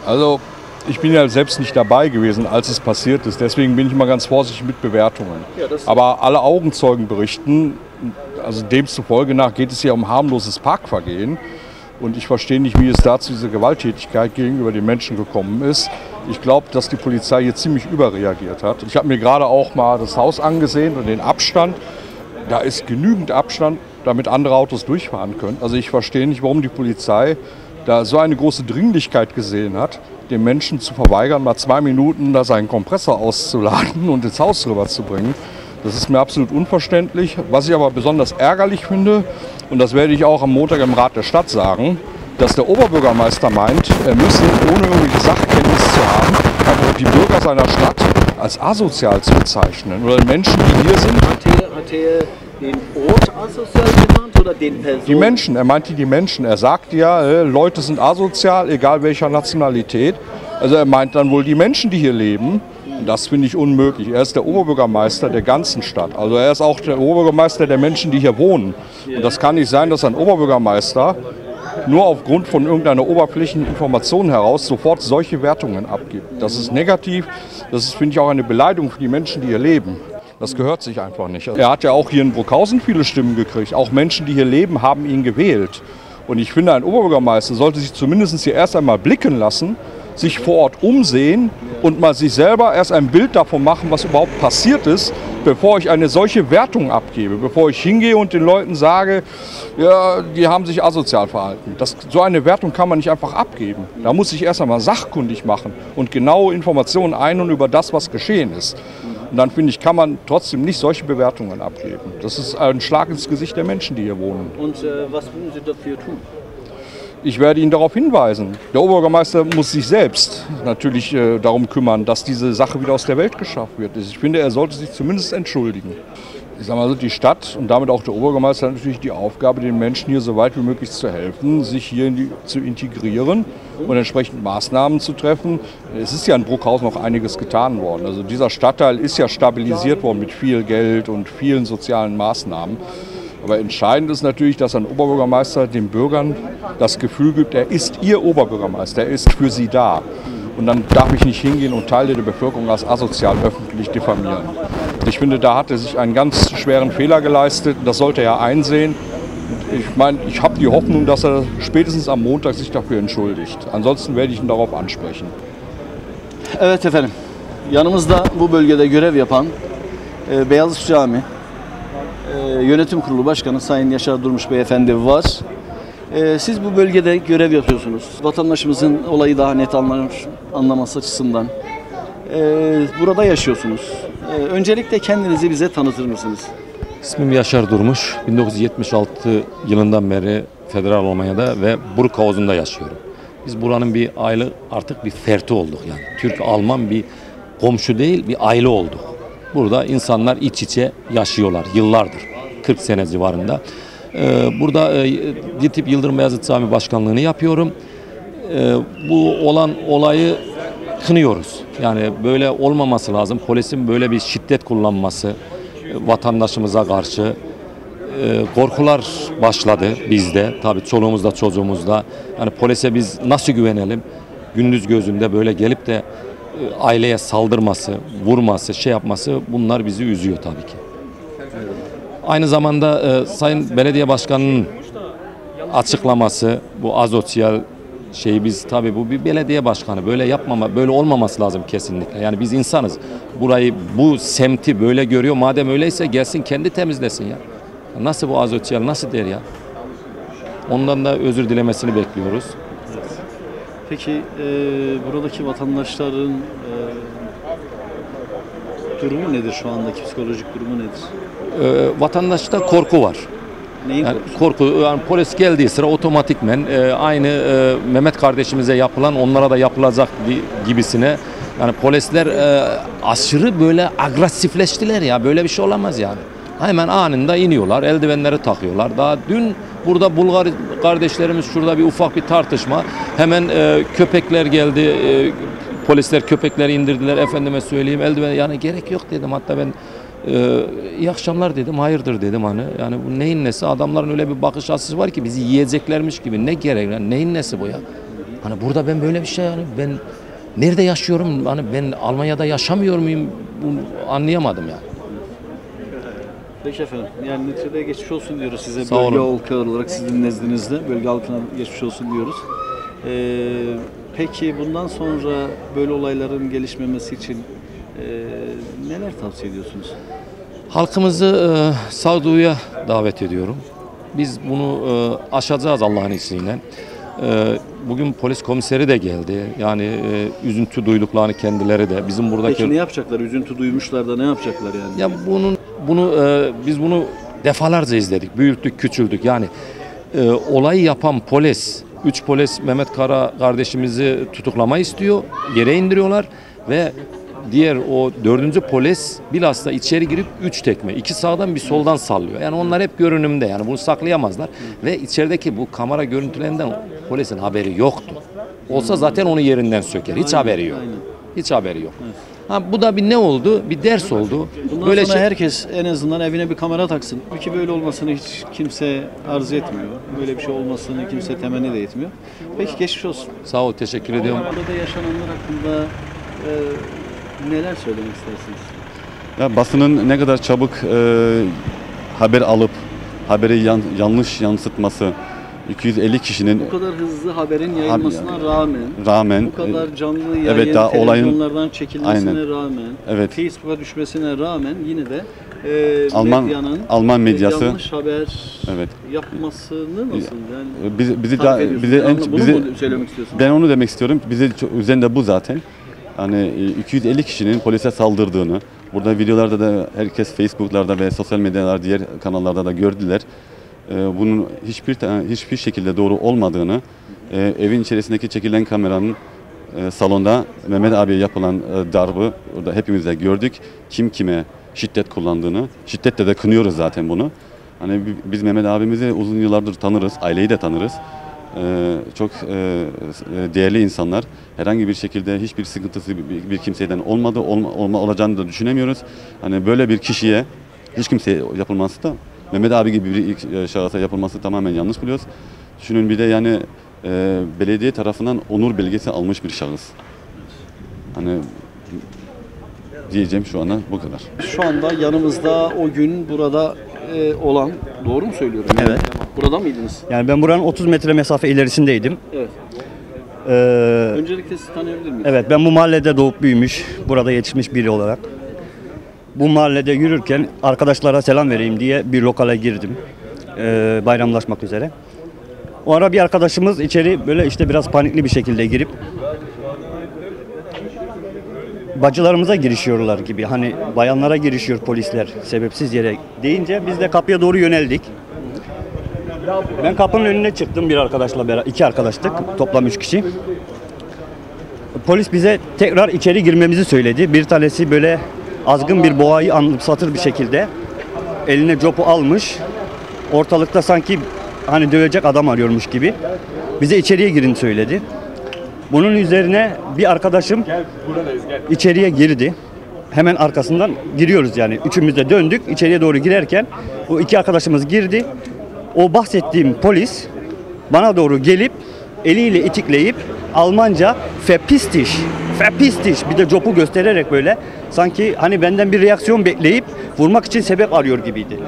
Also ich bin ja selbst nicht dabei gewesen, als es passiert ist. Deswegen bin ich immer ganz vorsichtig mit Bewertungen. Ja, Aber alle Augenzeugen berichten, also demzufolge nach geht es ja um harmloses Parkvergehen. Und ich verstehe nicht, wie es da zu dieser Gewalttätigkeit gegenüber den Menschen gekommen ist. Ich glaube, dass die Polizei hier ziemlich überreagiert hat. Ich habe mir gerade auch mal das Haus angesehen und den Abstand. Da ist genügend Abstand, damit andere Autos durchfahren können. Also ich verstehe nicht, warum die Polizei da so eine große Dringlichkeit gesehen hat, den Menschen zu verweigern, mal 2 Minuten da seinen Kompressor auszuladen und ins Haus rüberzubringen. Das ist mir absolut unverständlich. Was ich aber besonders ärgerlich finde, und das werde ich auch am Montag im Rat der Stadt sagen, dass der Oberbürgermeister meint, er müsse ohne irgendwelche Sachkenntnis zu haben, einfach die Bürger seiner Stadt als asozial zu bezeichnen. Oder Menschen, die hier sind. Hat er den Ort asozial genannt oder den Person? Die Menschen, er meinte die Menschen. Er sagt ja, Leute sind asozial, egal welcher Nationalität. Also er meint dann wohl die Menschen, die hier leben. Das finde ich unmöglich. Er ist der Oberbürgermeister der ganzen Stadt. Also er ist auch der Oberbürgermeister der Menschen, die hier wohnen. Und das kann nicht sein, dass ein Oberbürgermeister nur aufgrund von irgendeiner oberflächlichen Information heraus sofort solche Wertungen abgibt. Das ist negativ. Das ist, finde ich, auch eine Beleidigung für die Menschen, die hier leben. Das gehört sich einfach nicht. Er hat ja auch hier in Bruckhausen viele Stimmen gekriegt. Auch Menschen, die hier leben, haben ihn gewählt. Und ich finde, ein Oberbürgermeister sollte sich zumindest hier erst einmal blicken lassen, sich vor Ort umsehen und mal sich selber erst ein Bild davon machen, was überhaupt passiert ist, bevor ich eine solche Wertung abgebe, bevor ich hingehe und den Leuten sage, ja, die haben sich asozial verhalten. So eine Wertung kann man nicht einfach abgeben. Da muss ich erst einmal sachkundig machen und genaue Informationen einholen über das, was geschehen ist. Und dann finde ich, kann man trotzdem nicht solche Bewertungen abgeben. Das ist ein Schlag ins Gesicht der Menschen, die hier wohnen. Und was würden Sie dafür tun? Ich werde ihn darauf hinweisen. Der Oberbürgermeister muss sich selbst natürlich darum kümmern, dass diese Sache wieder aus der Welt geschafft wird. Ich finde, er sollte sich zumindest entschuldigen. Ich sage mal so, die Stadt und damit auch der Oberbürgermeister hat natürlich die Aufgabe, den Menschen hier so weit wie möglich zu helfen, sich hier zu integrieren und entsprechend Maßnahmen zu treffen. Es ist ja in Bruckhausen noch einiges getan worden. Also dieser Stadtteil ist ja stabilisiert worden mit viel Geld und vielen sozialen Maßnahmen. Aber entscheidend ist natürlich, dass ein Oberbürgermeister den Bürgern das Gefühl gibt, er ist ihr Oberbürgermeister, er ist für sie da. Und dann darf ich nicht hingehen und Teile der Bevölkerung als asozial öffentlich diffamieren. Ich finde, da hat er sich einen ganz schweren Fehler geleistet. Das sollte er einsehen. Ich meine, ich habe die Hoffnung, dass er spätestens am Montag sich dafür entschuldigt. Ansonsten werde ich ihn darauf ansprechen. Evet efendim. Yanımızda bu bölgede görev yapan Beyazıt Cami Yönetim Kurulu Başkanı Sayın Yaşar Durmuş Beyefendi var. Siz bu bölgede görev yapıyorsunuz. Vatandaşımızın olayı daha net anlaması açısından. Burada yaşıyorsunuz. Öncelikle kendinizi bize tanıtır mısınız? İsmim Yaşar Durmuş. 1976 yılından beri Federal Almanya'da ve Bruckhausen'da yaşıyorum. Biz buranın bir aile, artık bir ferti olduk yani. Türk-Alman bir komşu değil, bir aile olduk. Burada insanlar iç içe yaşıyorlar yıllardır. 40 sene civarında. Burada Ditip Yıldırım Beyazıt Cami Başkanlığını yapıyorum. Bu olan olayı kınıyoruz. Yani böyle olmaması lazım. Polisin böyle bir şiddet kullanması vatandaşımıza karşı korkular başladı bizde. Tabii çoluğumuzda çocuğumuzda. Yani polise biz nasıl güvenelim? Gündüz gözünde böyle gelip de aileye saldırması, vurması, şey yapması bunlar bizi üzüyor tabii ki. Aynı zamanda Sayın Belediye Başkanı'nın açıklaması, bu asosyal şeyi biz tabii bu bir belediye başkanı böyle böyle olmaması lazım kesinlikle. Yani biz insanız. Burayı, bu semti böyle görüyor. Madem öyleyse gelsin kendi temizlesin ya. Nasıl bu asosyal, nasıl der ya? Ondan da özür dilemesini bekliyoruz. Peki buradaki vatandaşların durumu nedir şu andaki psikolojik durumu nedir? Vatandaşta korku var. Neyin yani korku? Yani polis geldiği sıra otomatikmen aynı Mehmet kardeşimize yapılan onlara da yapılacak gibisine. Yani polisler aşırı böyle agresifleştiler ya, böyle bir şey olamaz yani. Hemen anında iniyorlar, eldivenleri takıyorlar. Daha dün burada Bulgar kardeşlerimiz şurada bir ufak bir tartışma. Hemen köpekler geldi, polisler köpekleri indirdiler. Efendime söyleyeyim eldiven, yani gerek yok dedim. Hatta ben iyi akşamlar dedim, hayırdır dedim hani. Yani bu neyin nesi? Adamların öyle bir bakış açısı var ki bizi yiyeceklermiş gibi. Ne gerek? Yani neyin nesi bu ya? Hani burada ben böyle bir şey, yani ben nerede yaşıyorum? Hani ben Almanya'da yaşamıyor muyum? Bunu anlayamadım yani. Peki efendim. Yani neticede geçmiş olsun diyoruz size. Sağ Bölge olun. halkı olarak sizin nezdinizde. Bölge halkına geçmiş olsun diyoruz. Peki bundan sonra böyle olayların gelişmemesi için neler tavsiye ediyorsunuz? Halkımızı sağduyuya davet ediyorum. Biz bunu aşacağız Allah'ın izniyle. Bugün polis komiseri de geldi. Yani üzüntü duyduklarını kendileri de. Bizim buradaki... Peki ne yapacaklar? Üzüntü duymuşlar da ne yapacaklar yani? Ya biz bunu defalarca izledik, büyüttük, küçüldük. Yani olayı yapan polis, 3 polis Mehmet Kara kardeşimizi tutuklama istiyor, yere indiriyorlar ve diğer o 4. polis bilhassa içeri girip 3 tekme, 2 sağdan bir soldan sallıyor. Yani onlar hep görünümde, yani bunu saklayamazlar. Ve içerideki bu kamera görüntülerinden polisin haberi yoktu. Olsa zaten onu yerinden söker, hiç haberi yok. Aynen. Hiç haberi yok. Ha, bu da bir ne oldu? Bir ders oldu. Bundan Böyle sonra şey, herkes en azından evine bir kamera taksın. Ki böyle olmasını hiç kimse arzu etmiyor. Böyle bir şey olmasını kimse temenni de etmiyor. Peki geçmiş olsun. sağ ol, teşekkür ediyorum. Burada yaşananlar hakkında neler söylemek istersiniz? Ya basının ne kadar çabuk haber alıp haberi yanlış yansıtması, 250 kişinin Bu kadar hızlı haberin yayılmasına rağmen bu kadar canlı yayın, evet, daha televizyonlardan çekilmesine Aynen. rağmen, Evet. Facebook'a düşmesine rağmen yine de medyanın Alman medyası yanlış haber evet. yapmasını nasıl yani? bizi tarif da ediyorsunuz? Bunu mu söylemek istiyorsunuz? ben onu demek istiyorum. Bize üzerinde bu zaten. Hani 250 kişinin polise saldırdığını, burada videolarda da herkes Facebook'larda ve sosyal medyalar diğer kanallarda da gördüler. Bunun hiçbir şekilde doğru olmadığını, evin içerisindeki çekilen kameranın salonda Mehmet abiye yapılan darbı orada hepimiz de gördük. Kim kime şiddet kullandığını, şiddetle de kınıyoruz zaten bunu. Hani biz Mehmet abimizi uzun yıllardır tanırız, aileyi de tanırız. Çok değerli insanlar. Herhangi bir şekilde hiçbir sıkıntısı bir kimseden olacağını da düşünemiyoruz. Hani böyle bir kişiye hiç kimseye yapılması da Mehmet abi gibi bir şahısa yapılması tamamen yanlış buluyoruz. Düşünün bir de yani belediye tarafından onur belgesi almış bir şahıs. Hani diyeceğim şu anda bu kadar. Şu anda yanımızda o gün burada olan, doğru mu söylüyorum? Evet. Burada mıydınız? Yani ben buranın 30 metre mesafe ilerisindeydim. Evet. Ee, Öncelikle sizi tanıyabilir miyiz? evet, ben bu mahallede doğup büyümüş, burada yetişmiş biri olarak. Bu mahallede yürürken arkadaşlara selam vereyim diye bir lokale girdim. Bayramlaşmak üzere. O ara bir arkadaşımız içeri böyle işte biraz panikli bir şekilde girip bacılarımıza girişiyorlar gibi. Hani bayanlara girişiyor polisler sebepsiz yere deyince biz de kapıya doğru yöneldik. Ben kapının önüne çıktım bir arkadaşla beraber. 2 arkadaştık. Toplam 3 kişi. Polis bize tekrar içeri girmemizi söyledi. Bir tanesi böyle azgın bir boğayı anımsatır bir şekilde eline copu almış. Ortalıkta sanki hani dövecek adam arıyormuş gibi. Bize içeriye girin söyledi. Bunun üzerine bir arkadaşım içeriye girdi. Hemen arkasından giriyoruz yani. Üçümüz de döndük. İçeriye doğru girerken o 2 arkadaşımız girdi. O bahsettiğim polis bana doğru gelip eliyle itikleyip Almanca "Verpiss dich" bir de copu göstererek böyle sanki hani benden bir reaksiyon bekleyip vurmak için sebep arıyor gibiydi.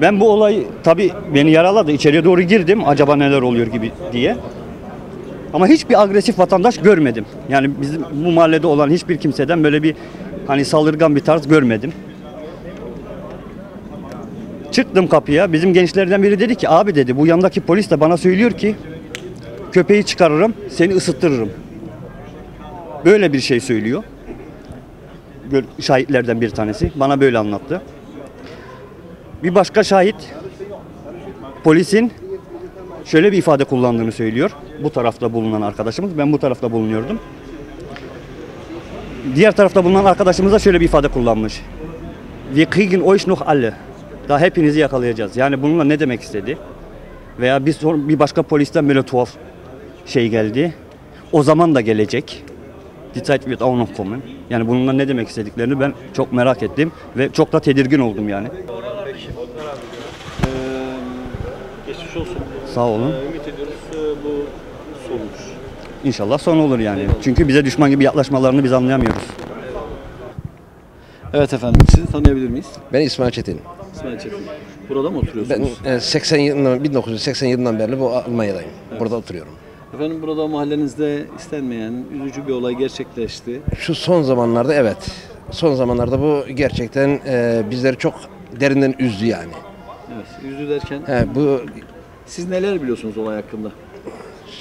Ben bu olay tabii beni yaraladı. İçeriye doğru girdim acaba neler oluyor gibi diye. Ama hiçbir agresif vatandaş görmedim. Yani bizim bu mahallede olan hiçbir kimseden böyle bir hani saldırgan bir tarz görmedim. Çıktım kapıya. Bizim gençlerden biri dedi ki abi dedi bu yandaki polis de bana söylüyor ki köpeği çıkarırım seni ısıttırırım. Böyle bir şey söylüyor. Şahitlerden bir tanesi bana böyle anlattı. Bir başka şahit polisin şöyle bir ifade kullandığını söylüyor. Bu tarafta bulunan arkadaşımız. Ben bu tarafta bulunuyordum. Diğer tarafta bulunan arkadaşımız da şöyle bir ifade kullanmış. Wir kriegen euch noch alle. Daha hepinizi yakalayacağız. Yani bununla ne demek istedi? Veya bir başka polisten böyle tuhaf şey geldi. O zaman da gelecek. Die Zeit wird auch noch kommen. Yani bununla ne demek istediklerini ben çok merak ettim ve çok da tedirgin oldum yani. Geçmiş olsun. Sağ olun. Ümit ediyoruz bu Solmuş. İnşallah son olur yani. Çünkü bize düşman gibi yaklaşmalarını biz anlayamıyoruz. Evet efendim, sizi tanıyabilir miyiz? Ben İsmail Çetin. İsmail Çetin. Burada mı Ben oturuyorsunuz? 80 yılından, 1980 yılından beri bu Almanya'dayım. Burada oturuyorum. Efendim burada mahallenizde istenmeyen üzücü bir olay gerçekleşti. Şu son zamanlarda evet. Son zamanlarda bu gerçekten bizleri çok derinden üzdü yani. Evet, üzdü derken Bu siz neler biliyorsunuz olay hakkında?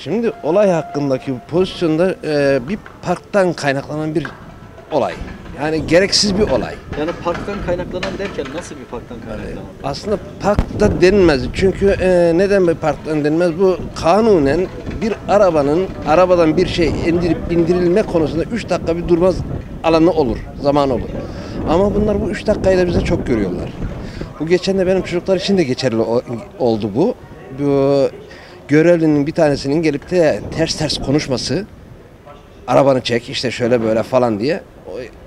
şimdi olay hakkındaki pozisyonda bir parktan kaynaklanan bir olay. Yani gereksiz bir olay. Yani parktan kaynaklanan derken nasıl bir parktan kaynaklanan? Aslında parkta denmez. Çünkü neden bir parktan denmez? Bu kanunen bir arabadan bir şey indirilme konusunda 3 dakika bir durma alanı olur, zaman olur. Ama bunlar bu 3 dakikayı da bize çok görüyorlar. Bu geçen de benim çocuklar için de geçerli oldu bu. Bu görevlinin bir tanesinin gelip de ters konuşması, arabanı çek işte şöyle böyle falan diye.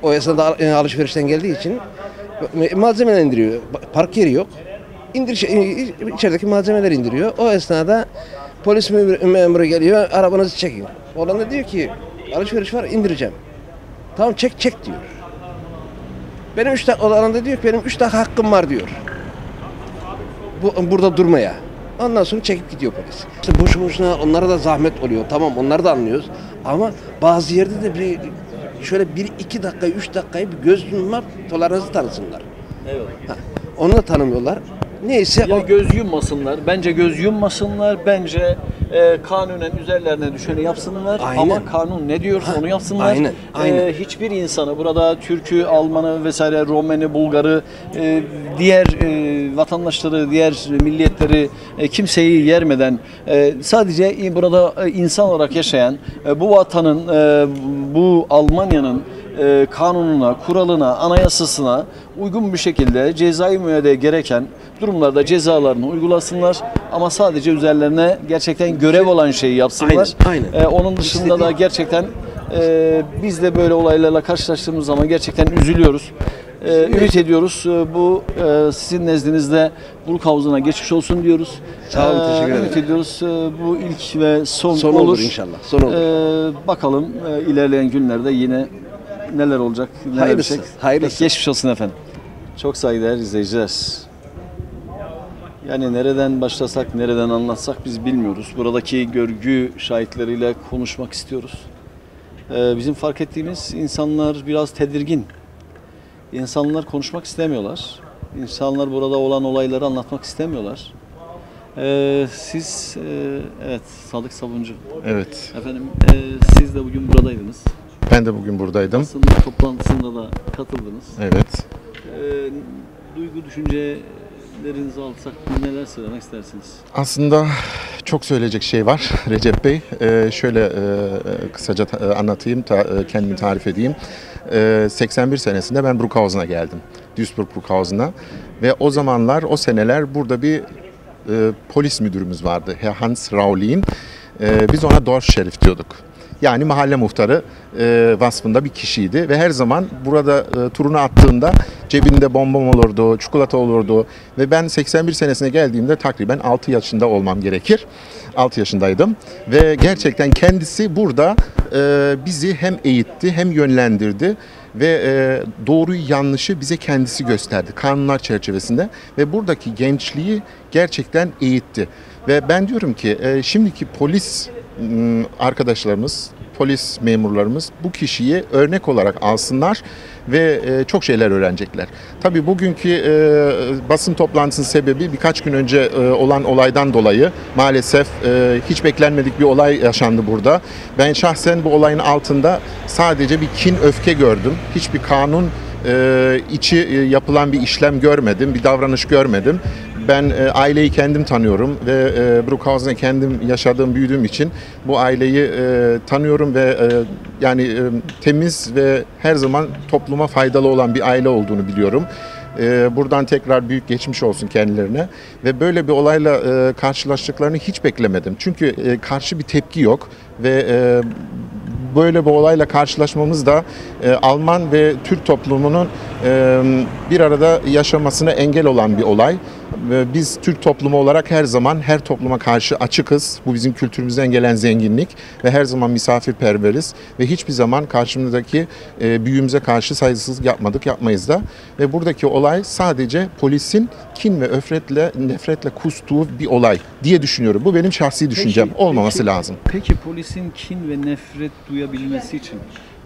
O esnada alışverişten geldiği için malzemeler indiriyor. Park yeri yok. İçerideki malzemeler indiriyor. O esnada polis memuru geliyor, arabanızı çekin. Olan da diyor ki alışveriş var, indireceğim. Tamam çek diyor. Benim 3 dakika olan da diyor ki benim 3 dakika hakkım var diyor. Burada durmaya. Ondan sonra çekip gidiyor polis. İşte boşu boşuna onlara da zahmet oluyor. Tamam onları da anlıyoruz. Ama bazı yerde de şöyle 1-2 dakika, 3 dakikayı bir göz yummak toleransı tanısınlar. Evet. Onu da tanımıyorlar. Neyse Ya göz yummasınlar. Bence göz yummasınlar. Bence kanunen üzerlerine düşeni yapsınlar. Aynen. Ama kanun ne diyor onu yapsınlar. Aynen. Hiçbir insanı burada Türk'ü, Alman'ı vesaire, Romeni, Bulgar'ı, diğer vatandaşları, diğer milliyetleri kimseyi yermeden sadece burada insan olarak yaşayan bu vatanın, bu Almanya'nın kanununa, kuralına, anayasasına uygun bir şekilde cezai müeyyide gereken durumlarda cezalarını uygulasınlar ama sadece üzerlerine gerçekten görev olan şeyi yapsınlar. Aynen. Onun dışında da gerçekten biz de böyle olaylarla karşılaştığımız zaman gerçekten üzülüyoruz. Ümit ediyoruz. Bu sizin nezdinizde Buruk Havuzu'na geçmiş olsun diyoruz. Sağ olun, teşekkür ederim. Ümit ediyoruz. Bu ilk ve son olur inşallah. Son olur. Bakalım ilerleyen günlerde yine neler olacak, neler Hayırlısı, olacak. hayırlısı. Geçmiş olsun efendim. Çok saygıdeğer izleyiciler. Yani nereden başlasak, nereden anlatsak biz bilmiyoruz. Buradaki görgü şahitleriyle konuşmak istiyoruz. Bizim fark ettiğimiz insanlar biraz tedirgin. İnsanlar konuşmak istemiyorlar. İnsanlar burada olan olayları anlatmak istemiyorlar. Siz, evet Sadık Sabuncu. Evet, Efendim siz de bugün buradaydınız. ben de bugün buradaydım. Basın toplantısında da katıldınız. Evet. Duygu, düşüncelerinizi alsak neler söylemek istersiniz? Aslında çok söyleyecek şey var Recep Bey. Şöyle kısaca anlatayım, kendimi tarif edeyim. 81 senesinde ben Bruckhausen'a geldim. Duisburg Bruckhausen'a. Ve o zamanlar, o seneler burada bir polis müdürümüz vardı. Herr Hans Raulin. Biz ona Dorfşerif diyorduk. Yani mahalle muhtarı vasfında bir kişiydi ve her zaman burada turunu attığında cebinde bonbon olurdu, çikolata olurdu ve ben 81 senesine geldiğimde takriben 6 yaşında olmam gerekir. 6 yaşındaydım ve gerçekten kendisi burada bizi hem eğitti hem yönlendirdi ve doğruyu yanlışı bize kendisi gösterdi kanunlar çerçevesinde ve buradaki gençliği gerçekten eğitti. Ve ben diyorum ki şimdiki polis arkadaşlarımız, polis memurlarımız bu kişiyi örnek olarak alsınlar ve çok şeyler öğrenecekler. Tabii bugünkü basın toplantısının sebebi birkaç gün önce olan olaydan dolayı maalesef hiç beklenmedik bir olay yaşandı burada. Ben şahsen bu olayın altında sadece bir kin, öfke gördüm. Hiçbir kanun içi yapılan bir işlem görmedim, bir davranış görmedim. Ben aileyi kendim tanıyorum ve Bruckhausen'da kendim yaşadığım, büyüdüğüm için bu aileyi tanıyorum ve yani temiz ve her zaman topluma faydalı olan bir aile olduğunu biliyorum. Buradan tekrar büyük geçmiş olsun kendilerine ve böyle bir olayla karşılaştıklarını hiç beklemedim. Çünkü karşı bir tepki yok ve böyle bir olayla karşılaşmamız da Alman ve Türk toplumunun bir arada yaşamasına engel olan bir olay. Biz Türk toplumu olarak her zaman her topluma karşı açıkız. Bu bizim kültürümüzden gelen zenginlik ve her zaman misafirperveriz ve hiçbir zaman karşımızdaki büyüğümüze karşı saygısızlık yapmadık, yapmayız da. Ve buradaki olay sadece polisin kin ve nefretle kustuğu bir olay diye düşünüyorum. Bu benim şahsi düşüncem. Olmaması lazım. Peki polisin kin ve nefret duyabilmesi için,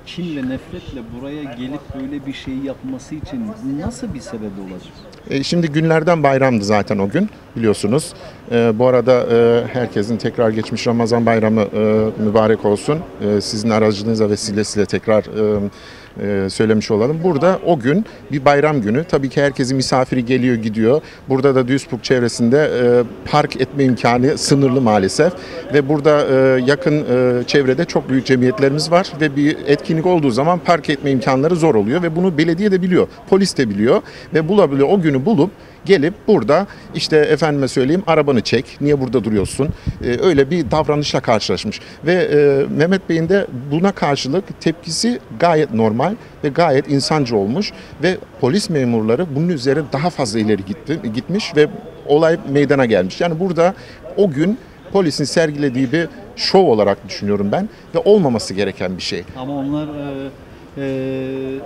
kin ve nefretle buraya gelip böyle bir şey yapması için nasıl bir sebep olacak? Şimdi günlerden bayramdı zaten o gün, biliyorsunuz. Bu arada herkesin tekrar geçmiş Ramazan bayramı mübarek olsun. Sizin aracılığınızla vesilesiyle tekrar söylemiş olalım. Burada o gün bir bayram günü. Tabii ki herkesin misafiri geliyor gidiyor. Burada da Duisburg çevresinde park etme imkanı sınırlı maalesef. Ve burada yakın çevrede çok büyük cemiyetlerimiz var. Ve bir etkinlik olduğu zaman park etme imkanları zor oluyor. Ve bunu belediye de biliyor, polis de biliyor. Ve bulabiliyor, o günü bulup gelip burada işte efendime söyleyeyim arabanı çek, niye burada duruyorsun? Öyle bir davranışla karşılaşmış. Ve Mehmet Bey'in de buna karşılık tepkisi gayet normal ve gayet insancı olmuş. Ve polis memurları bunun üzerine daha fazla ileri gitmiş ve olay meydana gelmiş. Yani burada o gün polisin sergilediği bir şov olarak düşünüyorum ben ve olmaması gereken bir şey. Ama onlar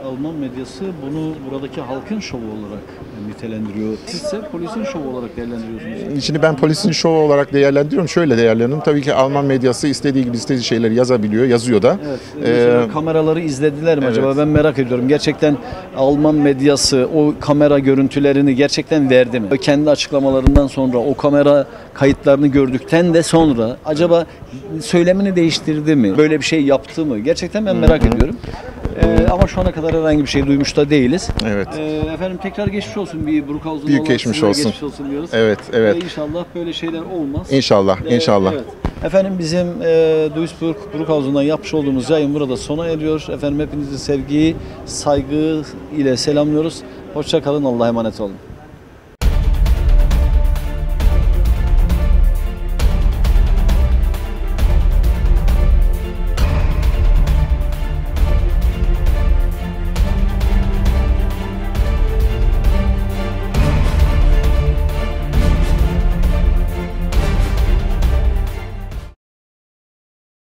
Alman medyası bunu buradaki halkın şovu olarak nitelendiriyor. Siz ise polisin şovu olarak değerlendiriyorsunuz. Şimdi ben polisin şovu olarak değerlendiriyorum. Şöyle değerlendiriyorum. Tabii ki Alman medyası istediği gibi istediği şeyleri yazabiliyor, yazıyor da. Evet. Mesela kameraları izlediler mi acaba? Ben merak ediyorum. Gerçekten Alman medyası o kamera görüntülerini gerçekten verdi mi? Kendi açıklamalarından sonra o kamera kayıtlarını gördükten de sonra acaba söylemini değiştirdi mi? Böyle bir şey yaptı mı? Gerçekten ben merak ediyorum. Ama şu ana kadar herhangi bir şey duymuş da değiliz. Evet. Efendim tekrar geçmiş olsun bir Bruckhaus'un. Büyük geçmiş olsun. Geçmiş olsun diyoruz. Evet, evet. İnşallah böyle şeyler olmaz. İnşallah, inşallah. Evet. Efendim bizim Duisburg Bruckhaus'undan yapmış olduğumuz yayın burada sona eriyor. Efendim hepinizi sevgi, saygı ile selamlıyoruz. Hoşça kalın, Allah'a emanet olun.